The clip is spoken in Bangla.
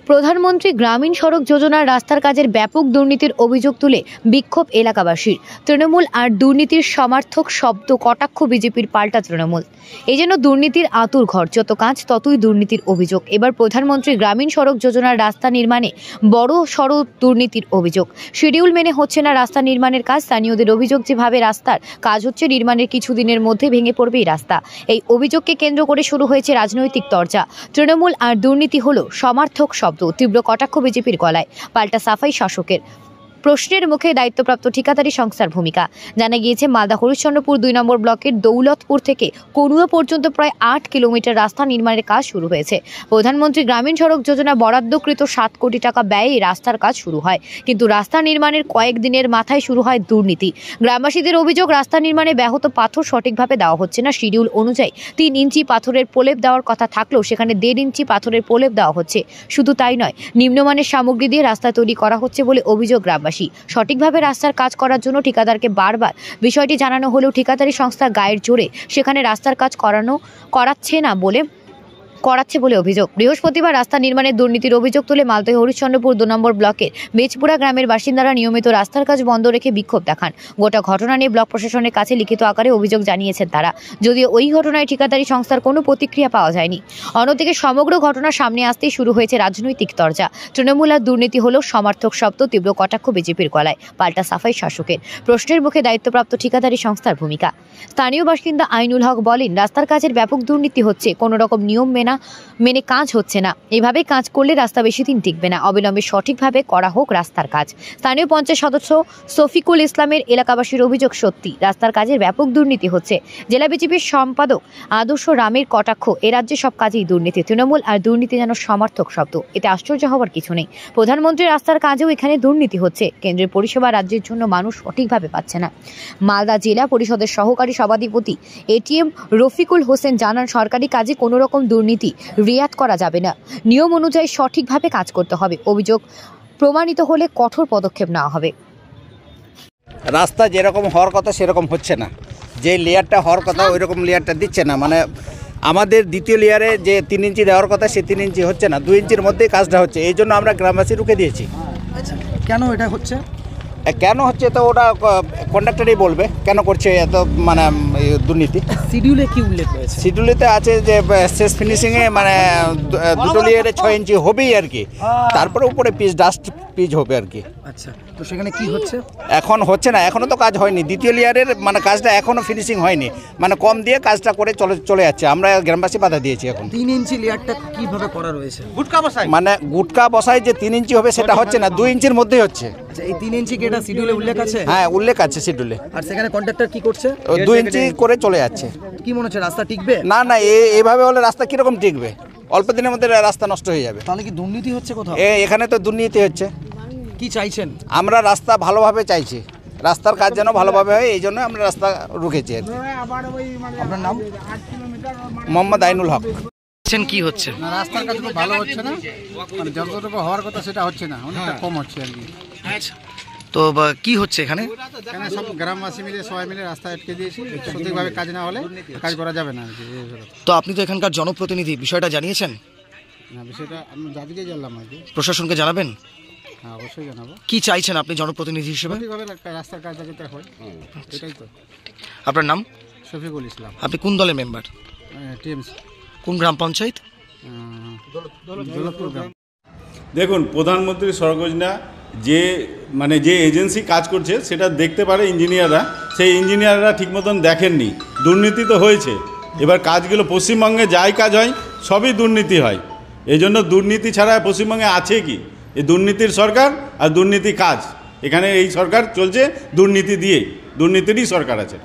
প্রধানমন্ত্রী গ্রামীণ সড়ক যোজনার রাস্তার কাজের ব্যাপক দুর্নীতির অভিযোগ তুলে বিক্ষোভ এলাকাবাসীর। তৃণমূল আর দুর্নীতির সমার্থক শব্দ কটাক্ষ বিজেপির পাল্টা তৃণমূল। এই যেন দুর্নীতির আঁতুর ঘর, যত কাজ ততই দুর্নীতির অভিযোগ। এবার প্রধানমন্ত্রী গ্রামীণ সড়ক যোজনার রাস্তা নির্মাণে বড় সড় দুর্নীতির অভিযোগ। শিডিউল মেনে হচ্ছে না রাস্তা নির্মাণের কাজ। স্থানীয়দের অভিযোগ, যেভাবে রাস্তার কাজ হচ্ছে নির্মাণের কিছুদিনের মধ্যে ভেঙে পড়বে এই রাস্তা। এই অভিযোগকে কেন্দ্র করে শুরু হয়েছে রাজনৈতিক চর্চা। তৃণমূল আর দুর্নীতি হলো সমার্থক শব্দ। তীব্র কটাক্ষ বিজেপির গলায়, পাল্টা সাফাই শাসকের। প্রশ্নের মুখে দায়িত্বপ্রাপ্ত ঠিকাদারি সংস্থার ভূমিকা। জানা গিয়েছে, মালদা হরিশ্চন্দ্রপুর 2 নম্বর ব্লকের দৌলতপুর থেকে কনুয়া পর্যন্ত প্রায় 8 কিলোমিটার রাস্তা নির্মাণের কাজ শুরু হয়েছে। প্রধানমন্ত্রী গ্রামীণ সড়ক যোজনা বরাদ্দকৃত 7 কোটি টাকা ব্যয়ে রাস্তার কাজ শুরু হয়, কিন্তু রাস্তা নির্মাণের কয়েকদিনের মাথায় শুরু হয় দুর্নীতি। গ্রামবাসীদের অভিযোগ, রাস্তা নির্মাণে ব্যাহত পাথর সঠিকভাবে দেওয়া হচ্ছে না। শিডিউল অনুযায়ী 3 ইঞ্চি পাথরের প্রলেপ দেওয়ার কথা থাকলেও সেখানে 1.5 ইঞ্চি পাথরের প্রলেপ দেওয়া হচ্ছে। শুধু তাই নয়, নিম্নমানের সামগ্রী দিয়ে রাস্তা তৈরি করা হচ্ছে বলে অভিযোগ গ্রামবাসী। সঠিকভাবে রাস্তার কাজ করার জন্য ঠিকাদারকে বারবার বিষয়টি জানানো হলেও ঠিকাদারি সংস্থা গায়ের জোরে সেখানে রাস্তার কাজ করাচ্ছে বলে অভিযোগ। বৃহস্পতিবার রাস্তা নির্মাণের দুর্নীতির অভিযোগ তুলে মালদা হরিশ্চন্দ্রপুর 2 নম্বর ব্লকের বেচপুরা গ্রামের বাসিন্দারা নিয়মিত রাস্তার কাজ বন্ধ রেখে বিক্ষোভ দেখান। গোটা ঘটনা নিয়ে ব্লক প্রশাসনের কাছে লিখিত আকারে অভিযোগ জানিয়েছেন তারা, যদিও ওই ঘটনায় ঠিকাদারি সংস্থার কোনো প্রতিক্রিয়া পাওয়া যায়নি। অন্যদিকে সমগ্র ঘটনা সামনে আসতেই শুরু হয়েছে রাজনৈতিক চর্চা। তৃণমূল আর দুর্নীতি হলো সমার্থক শব্দ। তীব্র কটাক্ষ বিজেপির গলায়, পাল্টা সাফাই শাসকের। প্রশ্নের মুখে দায়িত্বপ্রাপ্ত ঠিকাদারি সংস্থার ভূমিকা। স্থানীয় বাসিন্দা আইনুল হক বলেন, রাস্তার কাজের ব্যাপক দুর্নীতি হচ্ছে, কোনো রকম নিয়ম মেনে কাজ হচ্ছে না। এভাবে কাজ করলে রাস্তা বেশি দিন টিকবে না। অবিলম্বে সঠিকভাবে করা হোক রাস্তার কাজ। স্থানীয় পঞ্চায়েত সদস্য শফিকুল ইসলামের এলাকাবাসীর অভিযোগ, সত্যি রাস্তার কাজের ব্যাপক দুর্নীতি হচ্ছে। জেলা বিজেপির সম্পাদক আদর্শ রামের কটাক্ষ, এ রাজ্যে সব কাজেই দুর্নীতি। তৃণমূল আর দুর্নীতি যেন সমার্থক শব্দ, এতে আশ্চর্য হওয়ার কিছু নেই। প্রধানমন্ত্রীর রাস্তার কাজেও এখানে দুর্নীতি হচ্ছে। কেন্দ্রের পরিষেবা রাজ্যের জন্য মানুষ সঠিকভাবে পাচ্ছে না। মালদা জেলা পরিষদের সহকারী সভাধিপতি এটিএম রফিকুল হোসেন জানান, সরকারি কাজে কোনো রকম দুর্নীতি রিয়াত করা যাবে না। নিয়ম অনুযায়ী সঠিকভাবে কাজ করতে হবে। অভিযোগ প্রমাণিত হলে কঠোর পদক্ষেপ নেওয়া হবে। রাস্তা যেরকম হওয়ার কথা সেরকম হচ্ছে না। যে লেয়ারটা হওয়ার কথা ওই রকম লেয়ারটা দিচ্ছে না। মানে আমাদের দ্বিতীয় লেয়ারে যে 3 ইঞ্চি দেওয়ার কথা সে 3 ইঞ্চি হচ্ছে না, 2 ইঞ্চির মধ্যেই কাজটা হচ্ছে। এই জন্য আমরা গ্রামবাসী রুখে দিয়েছি। আচ্ছা, কেন এটা হচ্ছে? কেন হচ্ছে তো ওটা কন্ডাক্টরই বলবে কেন করছে এত মানে দুর্নীতি। শিডিউলে কি উল্লেখ রয়েছে? শিডিউলেতে আছে যে শেষ ফিনিশিংয়ে মানে 2 লেয়ারে 6 ইঞ্চি হবেই আর কি, তারপরে উপরে ডাস্ট পিচ হবে আর কি। আচ্ছা, তো সেখানে কি হচ্ছে? এখন হচ্ছে না, এখনও তো কাজ হয়নি। দ্বিতীয় লেয়ারের মানে কাজটা এখনও ফিনিশিং হয়নি, মানে কম দিয়ে কাজটা করে চলে যাচ্ছে। আমরা গ্রামবাসী বাধা দিয়েছি। এখন 3 ইঞ্চি লেয়ারটা কিভাবে করা রয়েছে? মানে গুটকা বসায় যে 3 ইঞ্চি হবে সেটা হচ্ছে না, 2 ইঞ্চির মধ্যেই হচ্ছে। আচ্ছা, এই 3 ইঞ্চি কি এটা শিডিউলে উল্লেখ আছে? হ্যাঁ, উল্লেখ আছে শিডিউলে। আর সেখানে কন্ট্রাক্টর কি করছে? 2 ইঞ্চি করে চলে যাচ্ছে। কি মনে হচ্ছে রাস্তা টিকবে? না, এইভাবে হলে রাস্তা কিরকম টিকবে? অল্প দিনের মধ্যে রাস্তা নষ্ট হয়ে যাবে। তাহলে কি দুর্নীতি হচ্ছে কোথাও? এখানে তো দুর্নীতি হচ্ছে। কি চাইছেন? আমরা রাস্তা ভালোভাবে চাইছি, রাস্তার কাজ যেন ভালোভাবে হয়, এই জন্য আমরা রাস্তা রুখেছি আর কি। আপনার নাম? মোহাম্মদ আইনুল হক। কি হচ্ছে? না, রাস্তার কাজ খুব ভালো হচ্ছে না, মানে যতটুকু হওয়ার কথা সেটা হচ্ছে না, অনেকটা কম হচ্ছে আর কি। আচ্ছা, তো কি হচ্ছে এখানে? এখানে সব গ্রামবাসী মিলে সবাই মিলে রাস্তা আটকে দিয়েছি। সঠিকভাবে কাজ না হলে কাজ করা যাবে না আর কি। তো আপনি তো এখানকার জনপ্রতিনিধি, বিষয়টা জানিয়েছেন? না, বিষয়টা আমি দাদিকে জানলাম আর কি। প্রশাসনকে জানাবেন? হ্যাঁ, অবশ্যই জানাবো। কি চাইছেন আপনি জনপ্রতিনিধি হিসেবে? সঠিকভাবে রাস্তার কাজ যাতে হয়, এটাই তো। আপনার নাম? শফিকুল ইসলাম। আপনি কোন দলের মেম্বার? টিএমসি। কোন গ্রাম পঞ্চায়েত? দৌলতপুর গ্রাম। দেখুন, প্রধানমন্ত্রী সড়ক যোজনা যে এজেন্সি কাজ করছে সেটা দেখতে পারে ইঞ্জিনিয়াররা, সেই ইঞ্জিনিয়াররা ঠিক মতন দেখেননি। দুর্নীতি তো হয়েছে। এবার কাজগুলো পশ্চিমবঙ্গে যাই কাজ হয় সবই দুর্নীতি হয়। এই জন্য দুর্নীতি ছাড়া পশ্চিমবঙ্গে আছে কি? এই দুর্নীতির সরকার আর দুর্নীতি কাজ। এখানে এই সরকার চলছে দুর্নীতি দিয়েই, দুর্নীতিরই সরকার আছে।